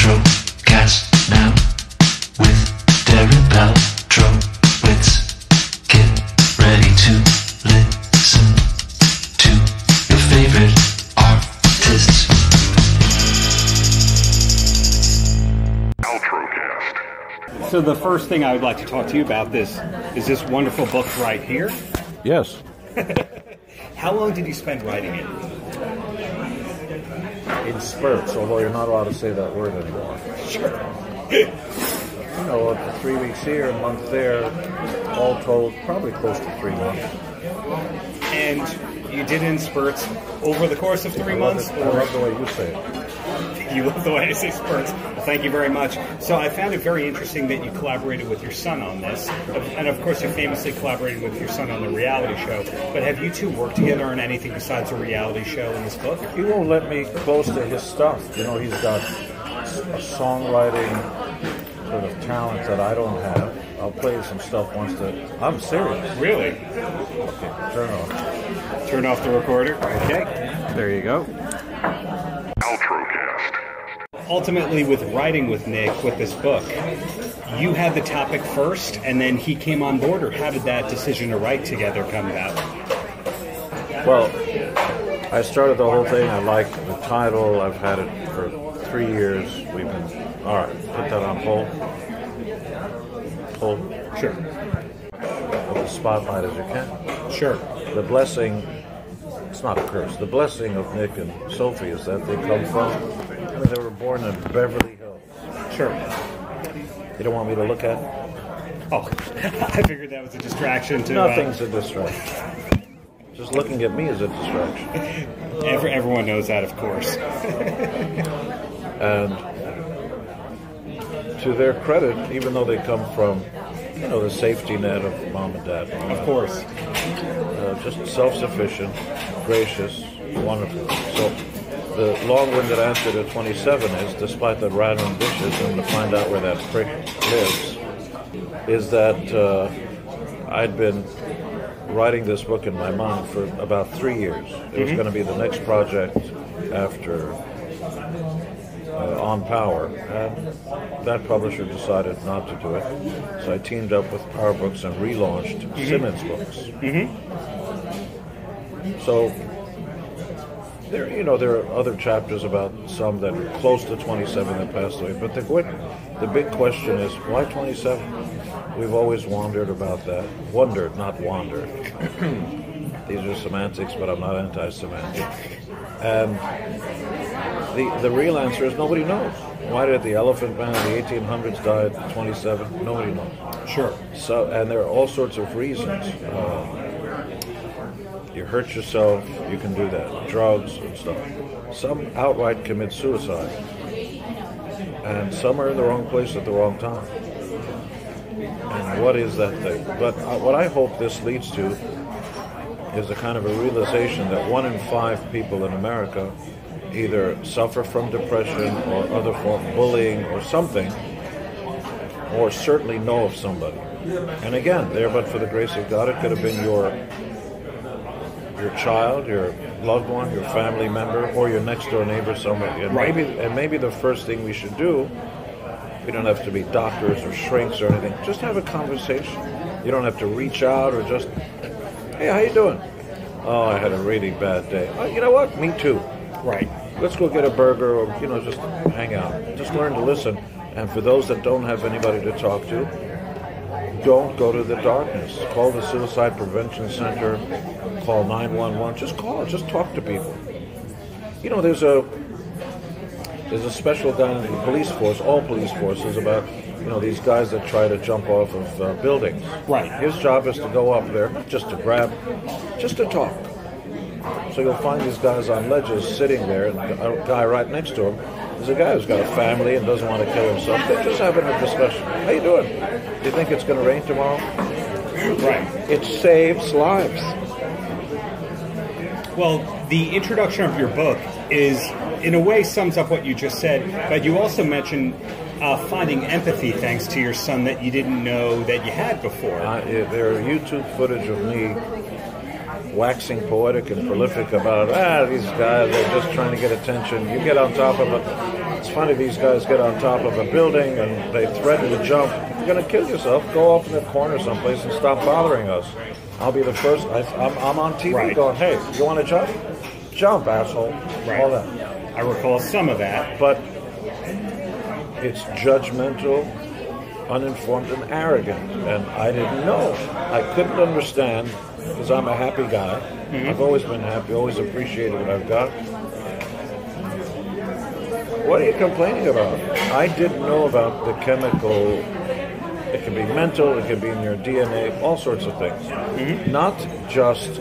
Paltrocast now with Darren Paltrowitz. Get ready to listen to your favorite artists. Paltrocast. So the first thing I would like to talk to you about is this wonderful book right here. Yes. How long did you spend writing it? In spurts, although you're not allowed to say that word anymore. Sure. You know, 3 weeks here, a month there, all told, probably close to 3 months. And you did it in spurts over the course of 3 months? I love the way you say it. You love the way I say spurts. Well, thank you very much. So I found it very interesting that you collaborated with your son on this. And of course, you famously collaborated with your son on the reality show. But have you two worked together on anything besides a reality show in this book? He won't let me close to his stuff. You know, he's got a songwriting sort of talent that I don't have. I'll play you some stuff once that... I'm serious. Really? Okay, turn off. Turn off the recorder. Okay. There you go. Paltrocast. Ultimately, with writing with Nick, with this book, you had the topic first, and then he came on board, or how did that decision to write together come about? Well, I started the whole thing. I like the title. I've had it for 3 years. We've been... All right, put that on hold. Hold. Sure. With the spotlight as you can. Sure. The blessing... It's not a curse. The blessing of Nick and Sophie is that they come from... I mean, they were born in Beverly Hills. Sure. You don't want me to look at it? Oh, I figured that was a distraction to... Nothing's a distraction. Just looking at me is a distraction. Everyone knows that, of course. And to their credit, even though they come from, you know, the safety net of mom and dad. Of course. Just self-sufficient, gracious, wonderful. So the long-winded answer to 27 is, despite the random dishes and to find out where that prick lives, is that I'd been writing this book in my mind for about 3 years. It was going to be the next project after On Power, and that publisher decided not to do it. So I teamed up with Power Books and relaunched Simmons Books. So there are other chapters about some that are close to 27 that passed away. But the big question is, why 27? We've always wondered about that. Wondered, not wandered. These are semantics, but I'm not anti-semantic. And the real answer is nobody knows. Why did the Elephant Man in the 1800s die at 27? Nobody knows. Sure. So, and there are all sorts of reasons. You hurt yourself, you can do that. Drugs and stuff. Some outright commit suicide. And some are in the wrong place at the wrong time. And what is that thing? But what I hope this leads to is a kind of a realization that 1 in 5 people in America either suffer from depression or other form of bullying or something, or certainly know of somebody. And again, there, but for the grace of God, it could have been your child, your loved one, your family member, or your next door neighbor, somebody. And right. maybe the first thing we should do, we don't have to be doctors or shrinks or anything, just have a conversation. You don't have to reach out or just, hey, how you doing? Oh, I had a really bad day. Oh, you know what? Me too. Right. Let's go get a burger or, just hang out. Just learn to listen. And for those that don't have anybody to talk to, don't go to the darkness. Call the Suicide Prevention Center. Call 911. Just call. Just talk to people. There's a special guy in the police force, all police forces, about, these guys that try to jump off of buildings. Right. His job is to go up there, not just to grab, just to talk. So you'll find these guys on ledges sitting there, and a guy right next to him is a guy who's got a family and doesn't want to kill himself. They're just having a discussion. How you doing? Do you think it's going to rain tomorrow? Right. It saves lives. Well, the introduction of your book is, in a way, sums up what you just said, but you also mentioned finding empathy thanks to your son that you didn't know that you had before. There are YouTube footage of me waxing poetic and prolific about, these guys are just trying to get attention. You get on top of it. It's funny, these guys get on top of a building and they threaten to jump. You're going to kill yourself. Go off in the corner someplace and stop bothering us. I'll be the first. I'm on TV going, hey, you want to jump? Jump, asshole. Right. All that. I recall some of that. But it's judgmental, uninformed, and arrogant. And I didn't know. I couldn't understand because I'm a happy guy. Mm-hmm. I've always been happy, always appreciated what I've got. What are you complaining about? I didn't know about the chemical. It can be mental, it can be in your DNA, all sorts of things. Mm-hmm. Not just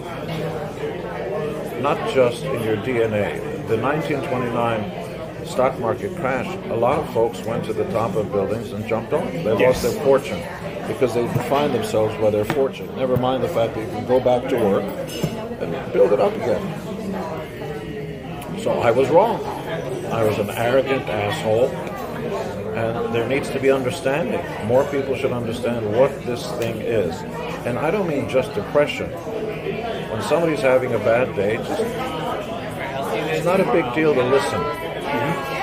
in your DNA. The 1929 stock market crash, a lot of folks went to the top of buildings and jumped off. They lost their fortune because they defined themselves by their fortune. Never mind the fact that you can go back to work and build it up again. So I was wrong. I was an arrogant asshole. And there needs to be understanding. More people should understand what this thing is. And I don't mean just depression. When somebody's having a bad day, it's not a big deal to listen. Mm-hmm.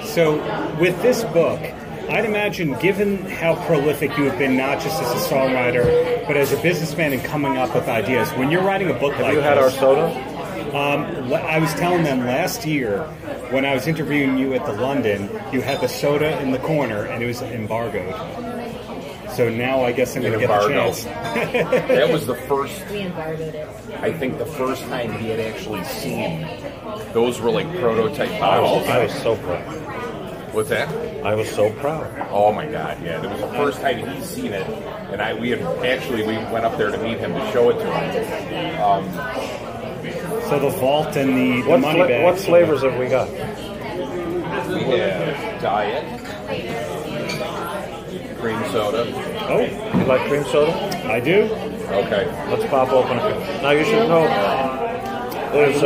So with this book, I'd imagine, given how prolific you have been, not just as a songwriter, but as a businessman and coming up with ideas, when you're writing a book like this... Have you had our soda? I was telling them last year, when I was interviewing you at the London, you had the soda in the corner and it was embargoed. So now I guess I'm going to get a chance. That was the first. We embargoed it. I think the first time he had actually seen. Those were like prototype bottles. I was so proud. What's that? I was so proud. Oh my God! Yeah, it was the first time he'd seen it, and we went up there to meet him to show it to him. So the vault and the money bag. What flavors have we got? We have diet, cream soda. Oh, you like cream soda? I do. Okay. Let's pop open a. Now you should know there's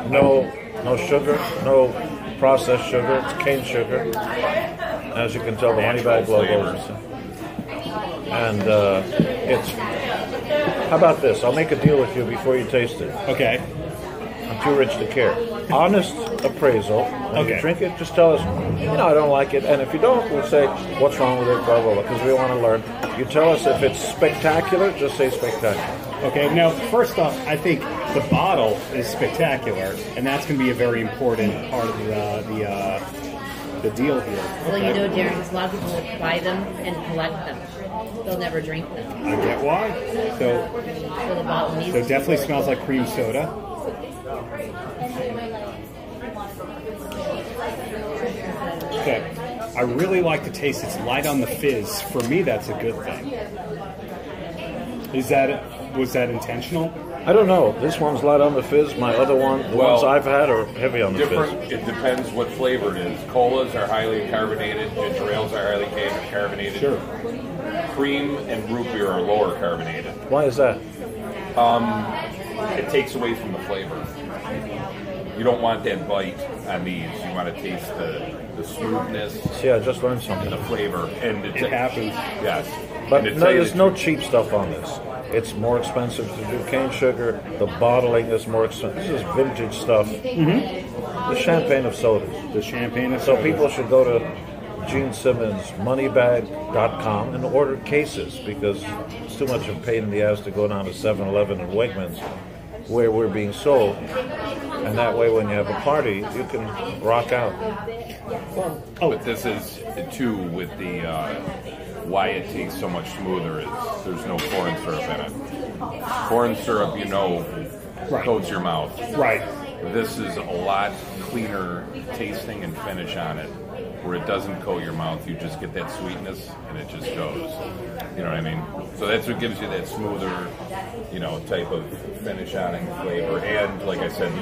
no sugar, no processed sugar. It's cane sugar. As you can tell, the MoneyBag logo. And it's. How about this? I'll make a deal with you before you taste it. Okay. I'm too rich to care. Honest appraisal. When you drink it, just tell us, I don't like it. And if you don't, we'll say, what's wrong with it, blah, blah, blah, because we want to learn. You tell us if it's spectacular, just say spectacular. Okay, now, first off, I think the bottle is spectacular, and that's going to be a very important part of the deal here. Well, you know, Darren, because a lot of people will buy them and collect them. They'll never drink them. I get why. So the bottle needs it definitely smells like cream soda. Okay. I really like the taste. It's light on the fizz. For me, that's a good thing. Was that intentional? I don't know. This one's light on the fizz. My other one, the ones I've had are heavy on the fizz. It depends what flavor it is. Colas are highly carbonated. Ginger ales are highly carbonated. Sure. Cream and root beer are lower carbonated. Why is that? It takes away from the flavor. You don't want that bite on these. You want to taste the smoothness. See, I just learned something. The flavor. And it happens. Yes. But there's no cheap stuff on this. It's more expensive to do cane sugar. The bottling is more expensive. This is vintage stuff. Mm-hmm. The champagne of sodas. The champagne of sodas. So sodas. people should go to Gene Simmons MoneyBag.com and order cases because it's too much of a pain in the ass to go down to 7-Eleven and Wegmans where we're being sold. And that way when you have a party, you can rock out. But this is, too, with the... why it tastes so much smoother is there's no corn syrup in it. Corn syrup, coats your mouth. Right. This is a lot cleaner tasting and finish on it, where it doesn't coat your mouth. You just get that sweetness, and it just goes. You know what I mean? So that's what gives you that smoother, type of finish on it and flavor. And like I said,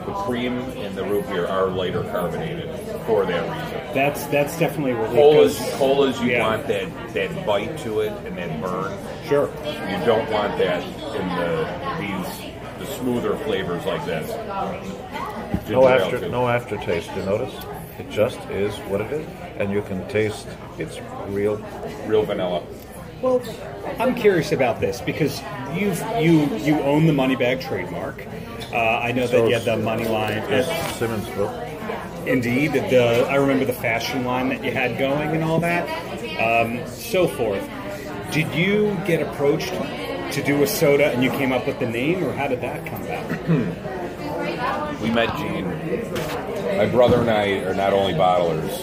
the cream and the root beer are lighter carbonated for that reason. That's definitely a relief. Colas, you want that bite to it and that burn. Sure. You don't want that in the smoother flavors like this. No aftertaste. You notice? It just is what it is, and you can taste it's real vanilla. Well, I'm curious about this because you own the MoneyBag trademark. I know that you have the money line. Yes, Simmons book. Indeed. I remember the fashion line that you had going and all that, so forth. Did you get approached to do a soda and you came up with the name, or how did that come about? We met Gene. My brother and I are not only bottlers,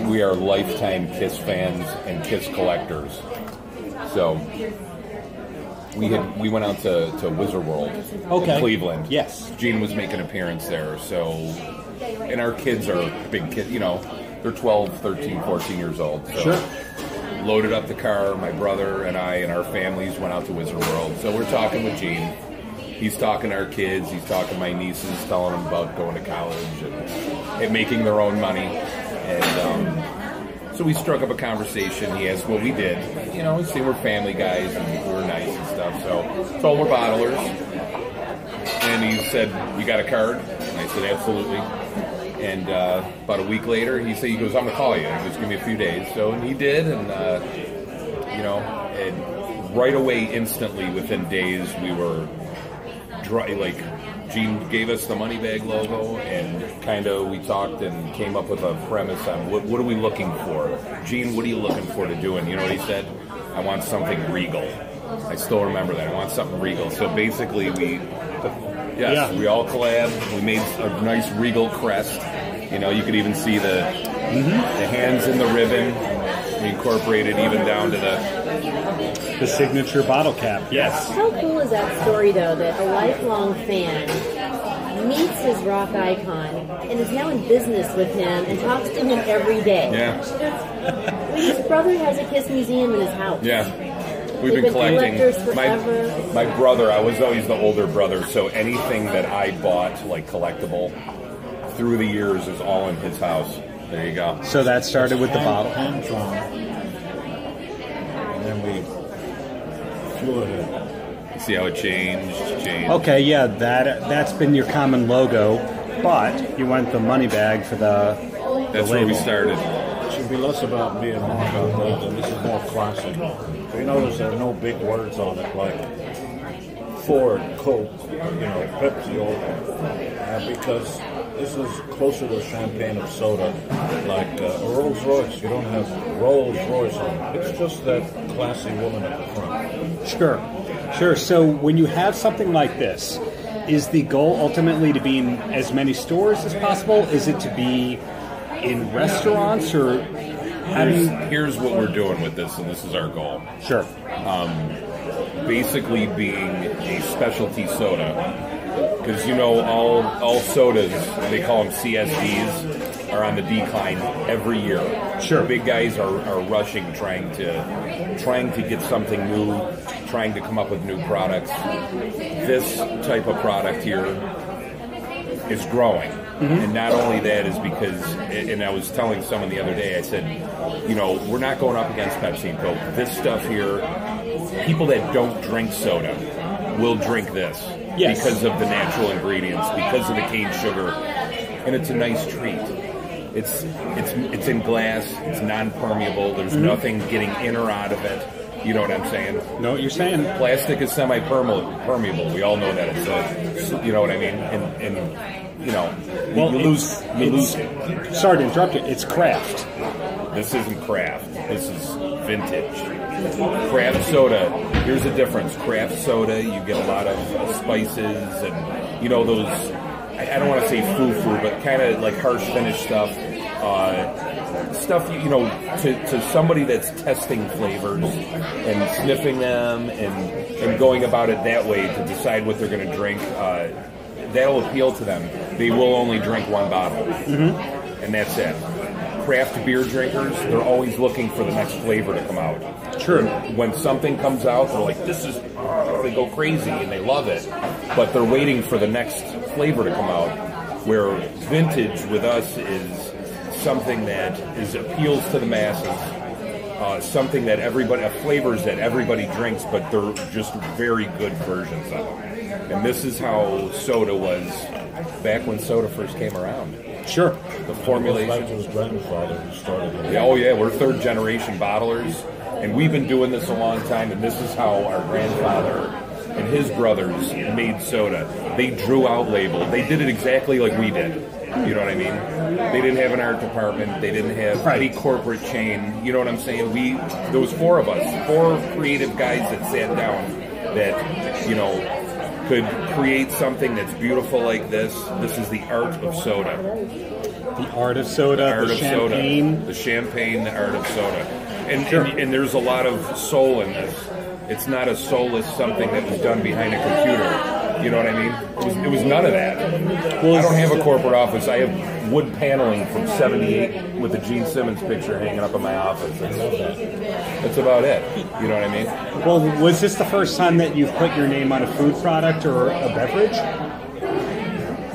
we are lifetime Kiss fans and Kiss collectors. So we went out to Wizard World in Cleveland. Yes. Gene was making an appearance there. So, and our kids are big kids, you know, they're 12, 13, 14 years old. So Sure. Loaded up the car, my brother and I and our families went out to Wizard World. So we're talking with Gene. He's talking to our kids. He's talking to my nieces, telling them about going to college and making their own money. And so we struck up a conversation. He asked what we did. You know, see, we're family guys and we were nice and stuff. So told we're bottlers. And he said, "You got a card?" And I said, "Absolutely." And about a week later, he goes, "I'm going to call you. Just give me a few days." So and he did. And, you know, and right away, instantly, within days, we were like, Gene gave us the MoneyBag logo, and kind of we talked and came up with a premise on what are we looking for. Gene, what are you looking for to do? And you know what he said? "I want something regal." I still remember that. I want something regal. So basically we all collabed. We made a nice regal crest. You know, you could even see the hands in the ribbon. We incorporated even down to the signature bottle cap. Yes. How cool is that story, though, that a lifelong fan meets his rock icon and is now in business with him and talks to him every day? Yeah. I mean, his brother has a Kiss museum in his house. Yeah. We've They've been collecting. collectors forever. My brother, I was always the older brother, so anything that I bought, like collectible, through the years is all in his house. There you go. So that started with the bottle. Hand drawn. And then we flew it in. See how it changed? Okay, yeah, that's been your common logo, but you went the MoneyBag for the That's where we started. It should be less about being marked on those, and this is more classic. So you notice there are no big words on it, like Ford, Coke, Pepsi, because this is closer to champagne of soda, like a Rolls Royce. You don't have Rolls Royce on it. It's just that classy woman at the front. Sure. So when you have something like this, is the goal ultimately to be in as many stores as possible? Is it to be in restaurants, or here's what we're doing with this, and this is our goal. Sure. Basically being a specialty soda, because all sodas, they call them CSDs, are on the decline every year. Sure. Big guys are rushing, trying to get something new, trying to come up with new products. This type of product here is growing. And not only that is because, and I was telling someone the other day, I said, we're not going up against Pepsi and Coke. This stuff here, people that don't drink soda will drink this. Yes. Because of the natural ingredients, because of the cane sugar, and it's a nice treat. It's in glass, it's non-permeable, there's nothing getting in or out of it. You know what I'm saying? Know what you're saying. Plastic is semi-permeable. We all know that. You know what I mean? And you lose. Sorry to interrupt you. It's craft. This isn't craft. This is vintage. Craft soda. Here's the difference. Craft soda, you get a lot of spices and those. I don't want to say foo-foo, but kind of like harsh finish stuff. Stuff to somebody that's testing flavors and sniffing them and going about it that way to decide what they're going to drink. That'll appeal to them. They will only drink one bottle, and that's it. Craft beer drinkers, they're always looking for the next flavor to come out. True. When something comes out, they're like, this is, they go crazy and they love it, but they're waiting for the next flavor to come out, where vintage with us is something that appeals to the masses, something that flavors that everybody drinks, but they're just very good versions of them. And this is how soda was back when soda first came around. Sure. The formulation. Like his grandfather who started it. Yeah, we're third generation bottlers, and we've been doing this a long time, and this is how our grandfather and his brothers made soda. They drew out labels. They did it exactly like we did. You know what I mean? They didn't have an art department. They didn't have any corporate chain. You know what I'm saying? There was 4 of us, 4 creative guys that sat down that, you know, could create something that's beautiful like this. This is the art of soda. The art of soda, The art the of champagne. soda. The champagne, the art of soda. And there's a lot of soul in this. It's not a soulless something that was done behind a computer. You know what I mean? It was none of that. I don't have a corporate office. I have wood paneling from '78 with the Gene Simmons picture hanging up in my office. I love that. That's about it. You know what I mean? Well, was this the first time that you've put your name on a food product or a beverage?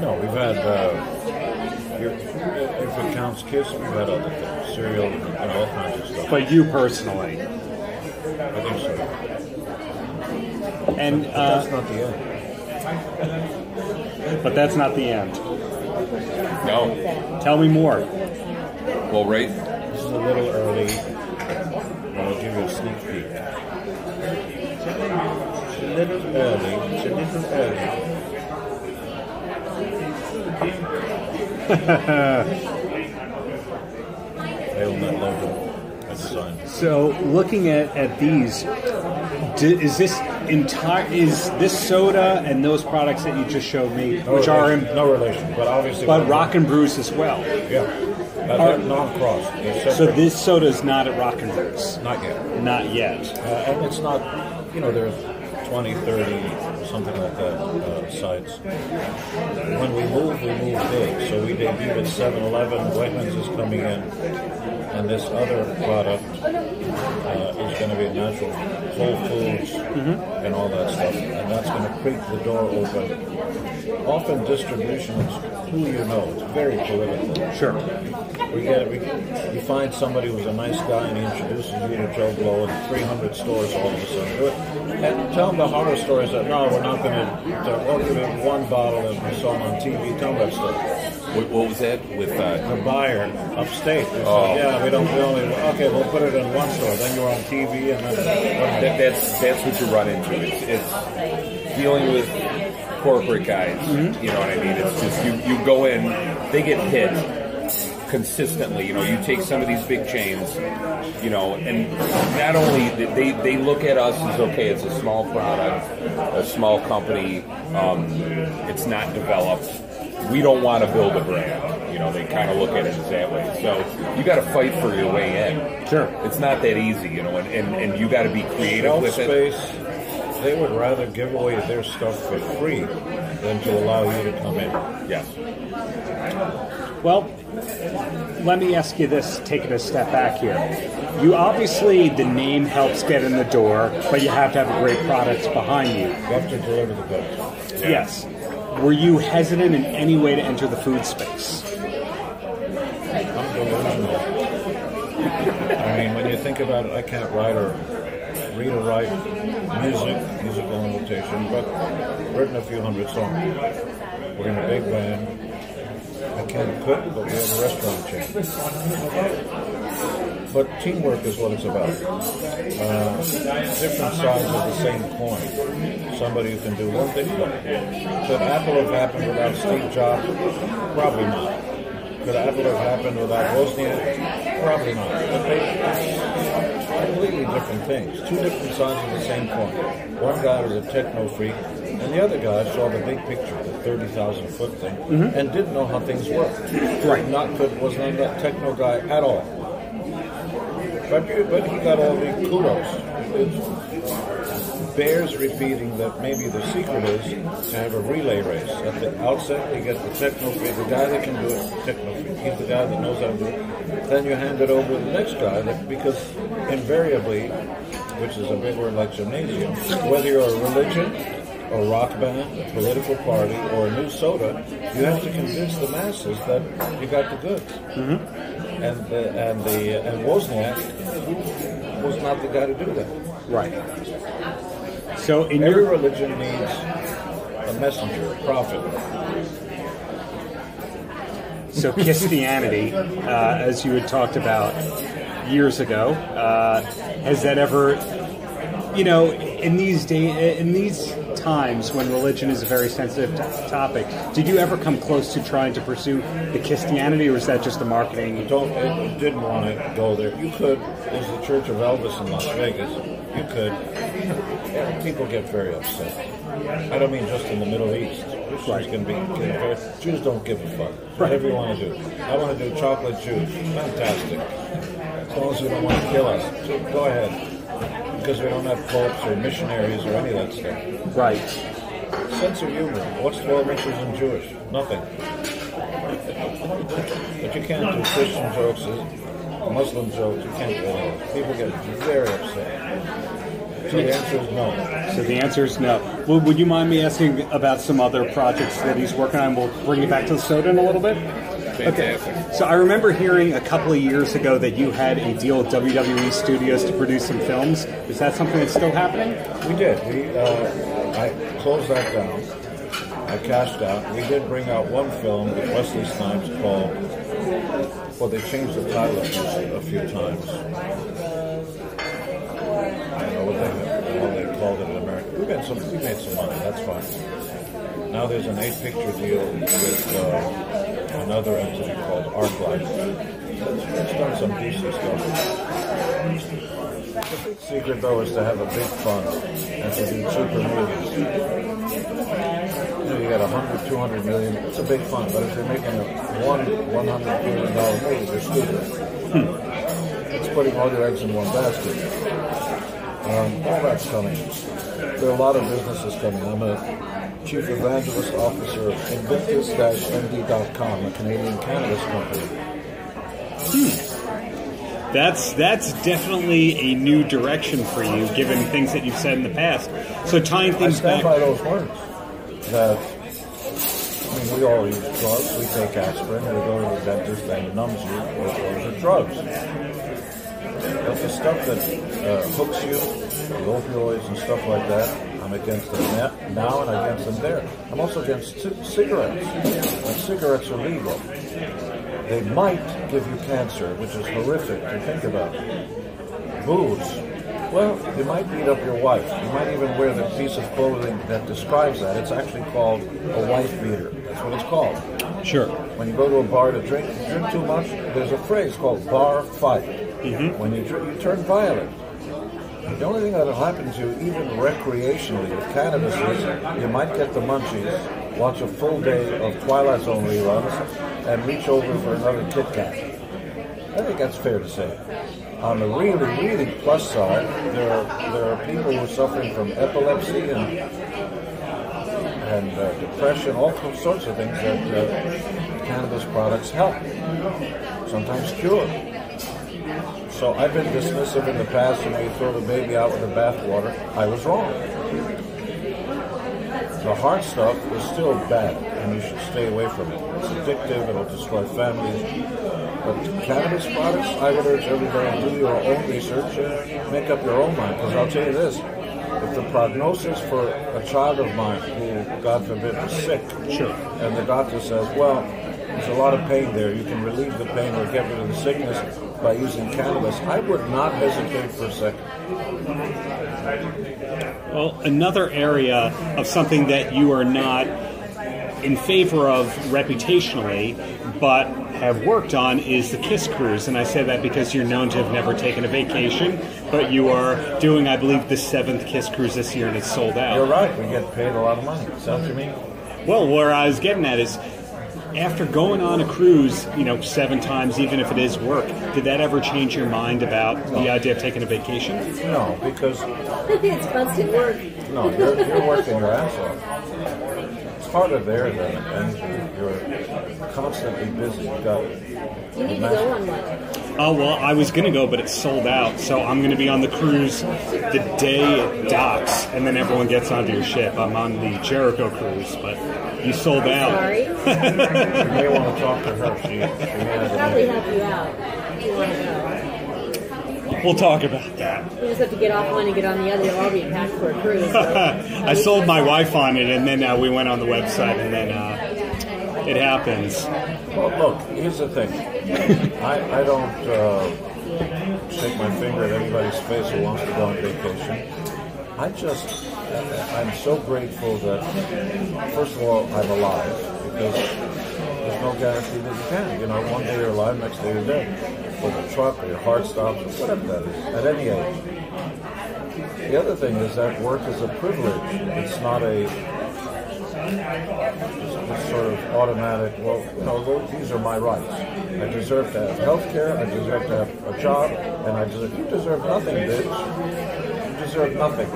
No, we've had, if it counts Kiss, we've had other things, cereal, and all kinds of stuff. But you personally? I think so. And But that's not the end. But that's not the end. No. Tell me more. Well, right. This is a little early. I'll give you a sneak peek. It's a little early. It's a little early. I own that logo. I designed it. So, looking at these, is this soda and those products that you just showed me, which are in no relation, but obviously, but Rock and Brews as well? Yeah, they're non-cross. So this soda is not at Rock and Brews. Not yet. Not yet. And it's not. You know, there's 20, 30, something like that sites. When we move big. So we debuted at 7-Eleven. Wegmans is coming in. And this other product is going to be natural Whole Foods and all that stuff. And that's going to creak the door open. Often distribution is who you know. It's very political. Sure. You find somebody who's a nice guy and he introduces you to Joe Blow in 300 stores all of a sudden. And tell them the horror stories that, no, we're not going to give him one bottle as we saw him on TV. Tell them that story. What was that with the buyer upstate? They said, yeah, we'll put it in one store. Then you're on TV, and then that's what you run into. It's dealing with corporate guys. You know what I mean? It's just you go in, they get hit consistently. You know, you take some of these big chains, you know, and not only they look at us as, okay, it's a small product, a small company, it's not developed. We don't want to build a brand. You know, they kind of look at it as that way. So you got to fight for your way in. Sure. It's not that easy, you know, and you got to be creative with it. They would rather give away their stuff for free than to allow you to come in. Yes. Well, let me ask you this, taking a step back here. You obviously, the name helps get in the door, but you have to have great products behind you. You have to deliver the goods. Yeah. Yes. Were you hesitant in any way to enter the food space? I'm delusional. I mean, when you think about it, I can't read or write musical notation, but written a few hundred songs. We're in a big band. I can't cook, but we have a restaurant chain. But teamwork is what it's about. Different sides of the same coin. Somebody who can do one thing. Could Apple have happened without Steve Jobs? Probably not. Could Apple have happened without Wozniak? Probably not. But they're completely different things. Two different sides of the same coin. One guy was a techno freak, and the other guy saw the big picture, the 30,000-foot thing, and didn't know how things worked. Right. Was not that techno guy at all. But he got all the kudos. It bears repeating that maybe the secret is to have a relay race. At the outset, you get the techno freak, the guy that can do it, techno freak. He's the guy that knows how to do it. Then you hand it over to the next guy, because invariably, which is a big word like gymnasium, whether you're a religion, a rock band, a political party, or a new soda, you have to convince the masses that you got the goods. And Wozniak was not the guy to do that. Right. So every religion needs a messenger, a prophet. So Christianity, as you had talked about years ago, has that ever, in these times when religion is a very sensitive topic, did you ever come close to trying to pursue the Christianity, or was that just a marketing? You didn't want to go there. You could. There's the Church of Elvis in Las Vegas. You could. People get very upset. I don't mean just in the Middle East. Christians can be very. Jews don't give a fuck. Whatever you want to do. I want to do chocolate Jews. Fantastic. As long as you don't want to kill us, so go ahead. Because we don't have popes or missionaries or any of that stuff. Right. Sense of humor. What's 12 inches in Jewish? Nothing. But you can't do Christian jokes, Muslim jokes. You can't do all those. People get very upset. So the answer is no. So the answer is no. Well, would you mind me asking about some other projects that he's working on? We'll bring you back to the soda in a little bit. Fantastic. Okay. So I remember hearing a couple of years ago that you had a deal with WWE Studios to produce some films. Is that something that's still happening? We did. I closed that down. I cashed out. We did bring out one film with Wesley Snipes called, well, they changed the title a few times. I don't know what they called it in America. We made some money, that's fine. Now there's an 8-picture deal with another entity called ArcLight. It's done some DC stuff. The big secret, though, is to have a big fund and to do cheaper movies. You got $100, $200 million. It's a big fund, but if you're making a $100 million movie, they're stupid. It's putting all your eggs in one basket. All that's coming. There are a lot of businesses coming. I'm a Chief Evangelist Officer of Invictus-MD.com, a Canadian cannabis company. That's definitely a new direction for you, given things that you've said in the past. So tying things I stand back. by those words. That, I mean, we all use drugs. We take aspirin. We go to the dentist and numbs you. Those are drugs. But the stuff that hooks you, the opioids and stuff like that, I'm against them now and against them there. I'm also against cigarettes. When cigarettes are legal, they might give you cancer, which is horrific to think about. Booze. Well, you might beat up your wife. You might even wear the piece of clothing that describes that. It's actually called a wife beater. That's what it's called. Sure. When you go to a bar to drink too much, there's a phrase called bar fight. Mm-hmm. When you drink, you turn violent. The only thing that'll happen to you, even recreationally, with cannabis is you might get the munchies, watch a full day of Twilight Zone reruns, and reach over for another Kit Kat. I think that's fair to say. On the really, really plus side, there are people who are suffering from epilepsy and depression, all sorts of things that cannabis products help, sometimes cure. So I've been dismissive in the past, and you throw the baby out with the bathwater. I was wrong. The hard stuff is still bad, and you should stay away from it. It's addictive, it'll destroy families. But cannabis products, I would urge everybody to do your own research and make up your own mind. Because I'll tell you this, if the prognosis for a child of mine who, God forbid, was sick, Sure. and the doctor says, well, there's a lot of pain there, you can relieve the pain or get rid of the sickness by using cannabis, I would not hesitate for a second. Well, another area of something that you are not in favor of reputationally, but have worked on, is the Kiss Cruise. And I say that because you're known to have never taken a vacation, but you are doing, I believe, the 7th Kiss Cruise this year, and it's sold out. You're right, we get paid a lot of money. Is that what you mean? Well, where I was getting at is, after going on a cruise, 7 times, even if it is work, did that ever change your mind about the idea of taking a vacation? No, because It's constant work. no, you're working your ass off. It's harder there than anything. You're constantly busy. You need to go on one. Oh, well, I was going to go, but it's sold out. So I'm going to be on the cruise the day it docks, and then everyone gets onto your ship. I'm on the Jericho cruise, but you sold out. Sorry. You may want to talk to her. She I'll has probably help you out. If you want to go. We'll talk about that. You just have to get off one and get on the other. You'll all be packed for a cruise. So. I sold my wife on it, and then we went on the website, and then it happens. Well, look, here's the thing. I don't shake my finger at anybody's face who wants to go on vacation. I just I'm so grateful that, first of all, I'm alive, because there's no guarantee that you can. You know, one day you're alive, next day you're dead. With a truck, or your heart stops, or whatever that is, at any age. The other thing is that work is a privilege. It's not a sort of automatic, well, you know, these are my rights. I deserve to have health care, I deserve to have a job, and you deserve nothing, bitch. You deserve nothing.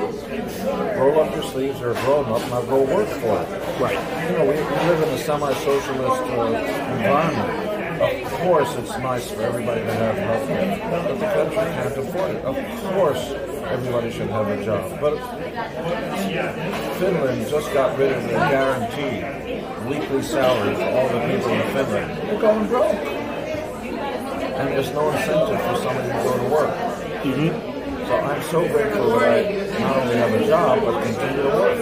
Roll up your sleeves, you're a grown-up, now go work for it. Right. You know, we live in a semi-socialist environment. Of course it's nice for everybody to have health care, but the country can't afford it. Of course everybody should have a job. But Finland just got rid of the guaranteed weekly salary for all the people in Finland. They're going broke. And there's no incentive for somebody to go to work. Mm-hmm. So I'm so grateful that I not only have a job, but continue to work.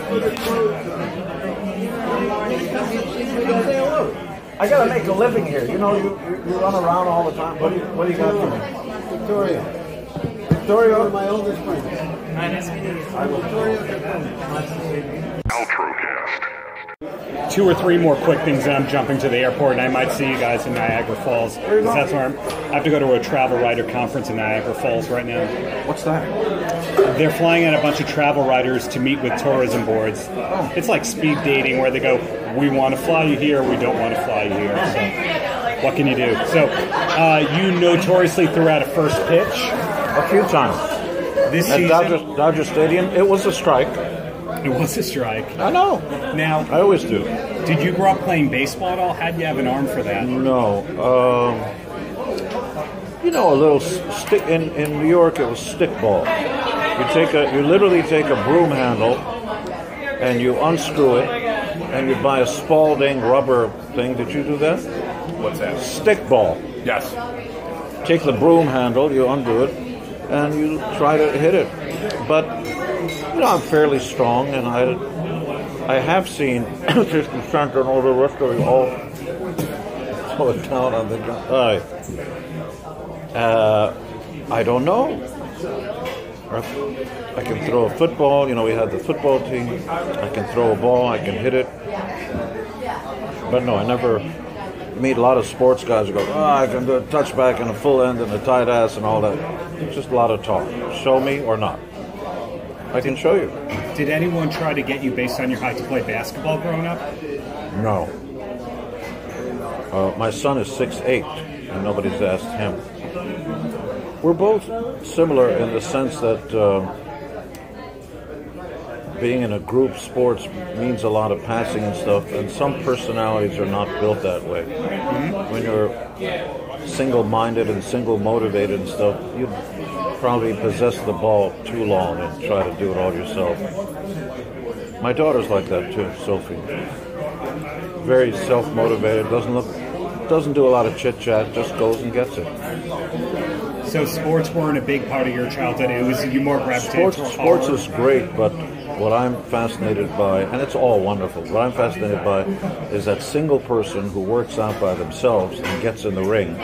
I gotta make a living here. You know, you run around all the time. What do you got for me? Victoria. Victoria, my oldest friend. Paltrocast. 2 or 3 more quick things, and I'm jumping to the airport, and I might see you guys in Niagara Falls. That's where I have to go to a travel writer conference in Niagara Falls right now. What's that? They're flying in a bunch of travel writers to meet with tourism boards. Oh. It's like speed dating, where they go, we want to fly you here, we don't want to fly you here. So what can you do? So you notoriously threw out a first pitch. A few times. This At season, Dodger Stadium, it was a strike. it was a strike. I know. Now, I always do. did you grow up playing baseball at all? How'd you have an arm for that? No. You know, a little stick in New York. It was stickball. You literally take a broom handle and you unscrew it, and you buy a Spalding rubber thing. Did you do that? What's that? Stickball. Yes. Take the broom handle, you undo it, and you try to hit it. But you know, I'm fairly strong, and I have seen 50 Cent and all the rest of it all throw it down on the ground. I don't know. I can throw a football. You know, we had the football team. I can throw a ball. I can hit it. But no, I never meet a lot of sports guys who go, I can do a touchback and a full end and a tight ass and all that. It's just a lot of talk. Show me or not. I can show you. Did anyone try to get you based on your height to play basketball growing up? No. My son is 6'8", and nobody's asked him. We're both similar in the sense that being in a group sports means a lot of passing and stuff, and some personalities are not built that way. Mm-hmm. When you're single-minded and single-motivated and stuff, you probably possess the ball too long and try to do it all yourself. My daughter's like that too, Sophie. Very self-motivated, doesn't do a lot of chit-chat, just goes and gets it. So sports weren't a big part of your childhood. It was you more gravitated toward Sports is great, but what I'm fascinated by, and it's all wonderful, what I'm fascinated by is that single person who works out by themselves and gets in the ring,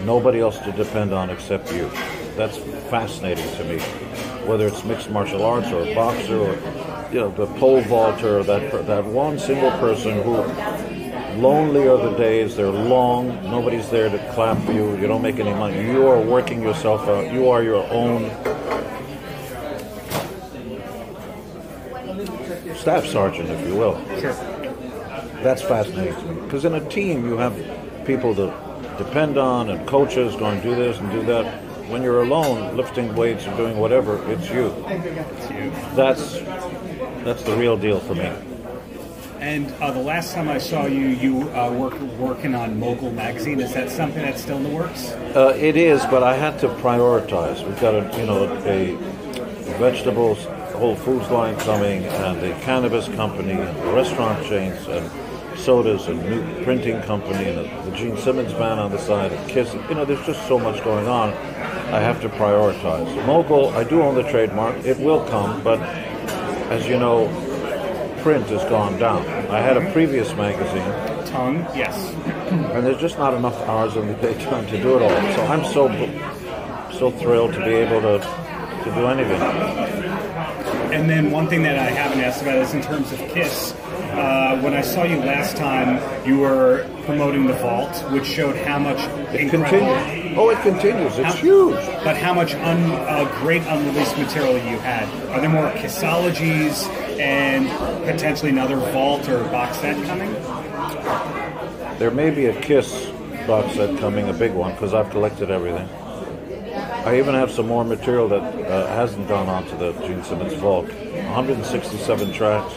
nobody else to depend on except you. That's fascinating to me. Whether it's mixed martial arts or a boxer or the pole vaulter, that one single person who, lonely are the days, they're long, nobody's there to clap for you, you don't make any money, you are working yourself out, you are your own staff sergeant, if you will. Sure. That's fascinating to me, because in a team you have people to depend on and coaches going to do this and do that. When you're alone, lifting weights or doing whatever, it's you. It's you. That's the real deal for me. And the last time I saw you were working on Mogul magazine. Is that something that's still in the works? It is, but I had to prioritize. We've got a vegetables, Whole Foods line coming, and the cannabis company, and the restaurant chains, and sodas, and new printing company, and the Gene Simmons band on the side, and Kiss. There's just so much going on. I have to prioritize. Mogul, I do own the trademark. It will come, but as you know, print has gone down. I had a previous magazine. Tongue, yes. And there's just not enough hours in the daytime to do it all. So I'm so thrilled to be able to do anything. And then one thing that I haven't asked about is in terms of KISS. When I saw you last time, you were promoting the Vault, which showed how much It continues. Oh, it continues. It's huge. But how much great unreleased material you had. Are there more Kissologies and potentially another Vault or box set coming? There may be a KISS box set coming, a big one, because I've collected everything. I even have some more material that hasn't gone on to the Gene Simmons Vault. 167 tracks.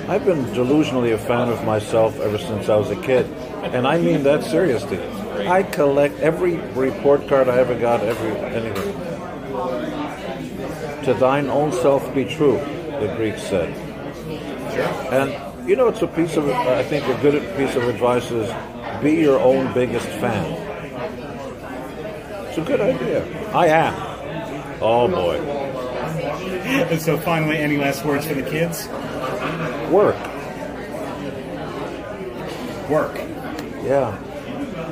I've been delusionally a fan of myself ever since I was a kid, and I mean that seriously. I collect every report card I ever got, anything. To thine own self be true, the Greeks said. And you know, it's a piece of, I think a good piece of advice is be your own biggest fan. It's a good idea. I am. Oh boy. And so finally, any last words for the kids? Work. Work. Yeah.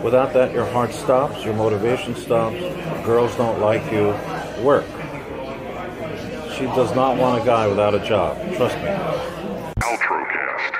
Without that, your heart stops, your motivation stops, girls don't like you. Work. She does not want a guy without a job. Trust me. Paltrocast.